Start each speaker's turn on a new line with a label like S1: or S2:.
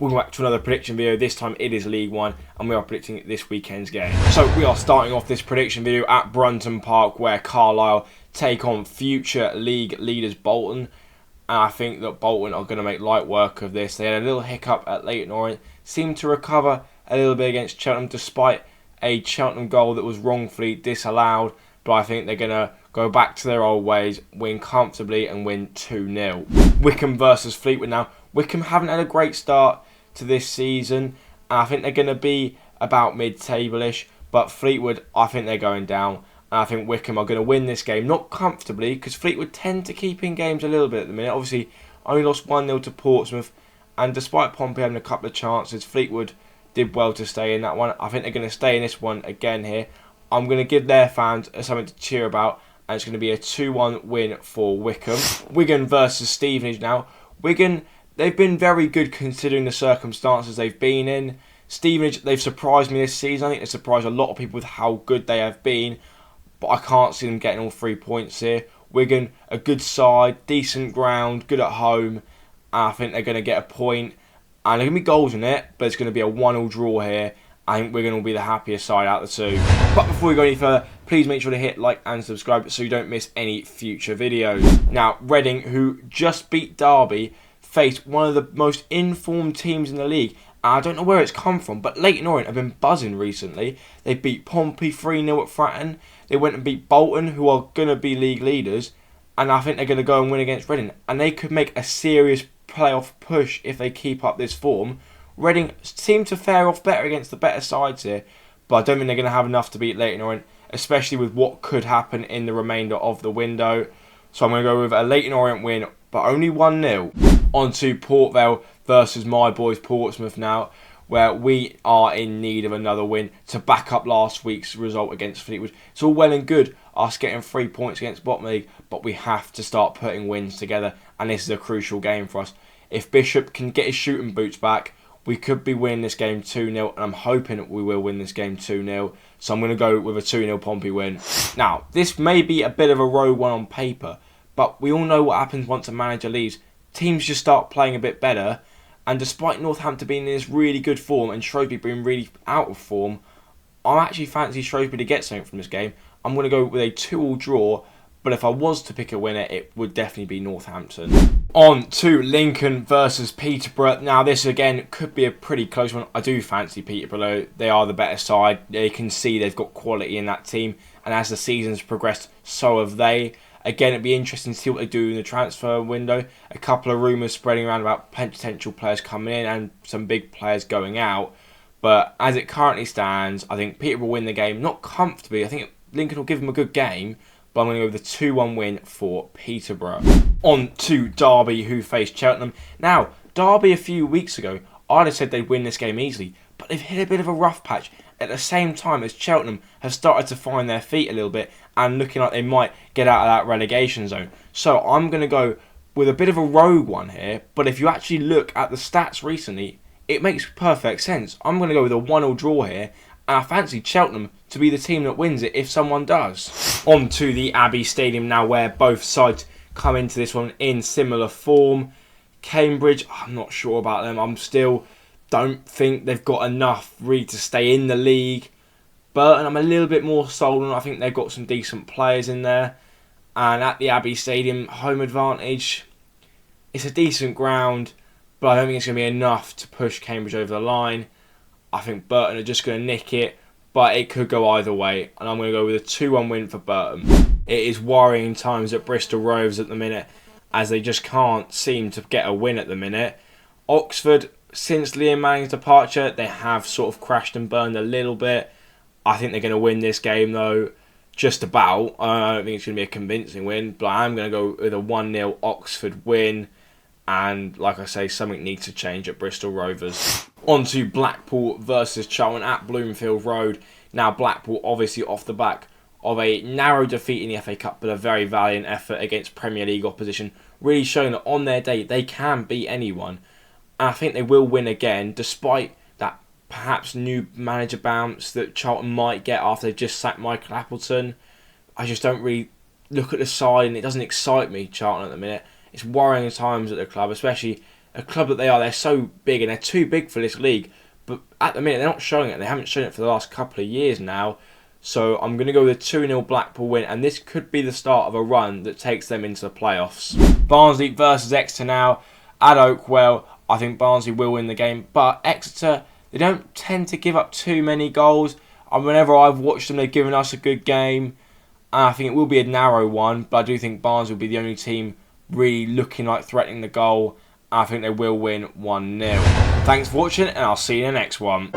S1: Welcome back to another prediction video. This time it is League One and we are predicting this weekend's game. So we are starting off this prediction video at Brunton Park where Carlisle take on future league leaders Bolton. And I think that Bolton are going to make light work of this. They had a little hiccup at Leyton Orient, seemed to recover a little bit against Cheltenham despite a Cheltenham goal that was wrongfully disallowed. But I think they're going to go back to their old ways, win comfortably and win 2-0. Wycombe versus Fleetwood now. Wycombe haven't had a great start to this season. And I think they're going to be about mid-table-ish. But Fleetwood, I think they're going down. And I think Wycombe are going to win this game. Not comfortably, because Fleetwood tend to keep in games a little bit at the minute. Obviously, only lost 1-0 to Portsmouth. And despite Pompey having a couple of chances, Fleetwood did well to stay in that one. I think they're going to stay in this one again here. I'm going to give their fans something to cheer about. And it's going to be a 2-1 win for Wycombe. Wigan versus Stevenage now. Wigan, they've been very good considering the circumstances they've been in. Stevenage, they've surprised me this season. I think they surprised a lot of people with how good they have been. But I can't see them getting all 3 points here. Wigan, a good side, decent ground, good at home. I think they're going to get a point. And there are going to be goals in it, but it's going to be a 1-1 draw here. I think Wigan will be the happiest side out of the two. But before we go any further, please make sure to hit like and subscribe so you don't miss any future videos. Now, Reading, who just beat Derby, faced one of the most informed teams in the league. I don't know where it's come from, but Leyton Orient have been buzzing recently. They beat Pompey 3-0 at Fratton. They went and beat Bolton, who are going to be league leaders. And I think they're going to go and win against Reading. And they could make a serious playoff push if they keep up this form. Reading seem to fare off better against the better sides here. But I don't think they're going to have enough to beat Leyton Orient, especially with what could happen in the remainder of the window. So I'm going to go with a Leyton Orient win, but only 1-0. On to Port Vale versus my boys Portsmouth now, where we are in need of another win to back up last week's result against Fleetwood. It's all well and good us getting 3 points against bottom league, but we have to start putting wins together, and this is a crucial game for us. If Bishop can get his shooting boots back, we could be winning this game 2-0, and I'm hoping that we will win this game 2-0. So I'm going to go with a 2-0 Pompey win. Now, this may be a bit of a rogue one on paper, but we all know what happens once a manager leaves. Teams just start playing a bit better, and despite Northampton being in this really good form and Shrewsbury being really out of form, I actually fancy Shrewsbury to get something from this game. I'm going to go with a 2-2 draw, but if I was to pick a winner, it would definitely be Northampton. On to Lincoln versus Peterborough. Now, this again could be a pretty close one. I do fancy Peterborough. They are the better side. They can see they've got quality in that team, and as the season's progressed, so have they. Again, it'd be interesting to see what they do in the transfer window. A couple of rumours spreading around about potential players coming in and some big players going out. But as it currently stands, I think Peterborough will win the game. Not comfortably. I think Lincoln will give them a good game. But I'm going to go with a 2-1 win for Peterborough. On to Derby, who faced Cheltenham. Now, Derby a few weeks ago, I'd have said they'd win this game easily. But they've hit a bit of a rough patch at the same time as Cheltenham have started to find their feet a little bit and looking like they might get out of that relegation zone. So I'm going to go with a bit of a rogue one here. But if you actually look at the stats recently, it makes perfect sense. I'm going to go with a 1-1 draw here. And I fancy Cheltenham to be the team that wins it if someone does. On to the Abbey Stadium now, where both sides come into this one in similar form. Cambridge, I'm not sure about them. I'm still don't think they've got enough really to stay in the league. Burton, I'm a little bit more sold on. I think they've got some decent players in there. And at the Abbey Stadium, home advantage, it's a decent ground, but I don't think it's going to be enough to push Cambridge over the line. I think Burton are just going to nick it, but it could go either way. And I'm going to go with a 2-1 win for Burton. It is worrying times at Bristol Rovers at the minute, as they just can't seem to get a win at the minute. Oxford, since Liam Manning's departure, they have sort of crashed and burned a little bit. I think they're going to win this game though, just about. I don't think it's going to be a convincing win, but I'm going to go with a 1-0 Oxford win. And like I say, something needs to change at Bristol Rovers. On to Blackpool versus Charlton at Bloomfield Road. Now Blackpool obviously off the back of a narrow defeat in the FA Cup, but a very valiant effort against Premier League opposition. Really showing that on their day they can beat anyone. And I think they will win again, despite that perhaps new manager bounce that Charlton might get after they've just sacked Michael Appleton. I just don't really look at the side and it doesn't excite me, Charlton, at the minute. It's worrying times at the club, especially a club that they are, they're so big and they're too big for this league. But at the minute, they're not showing it. They haven't shown it for the last couple of years now. So I'm going to go with a 2-0 Blackpool win, and this could be the start of a run that takes them into the playoffs. Barnsley versus Exeter now. At Oakwell, I think Barnsley will win the game, but Exeter, they don't tend to give up too many goals. And whenever I've watched them, they've given us a good game. And I think it will be a narrow one, but I do think Barnsley will be the only team really looking like threatening the goal. And I think they will win 1-0. Thanks for watching, and I'll see you in the next one.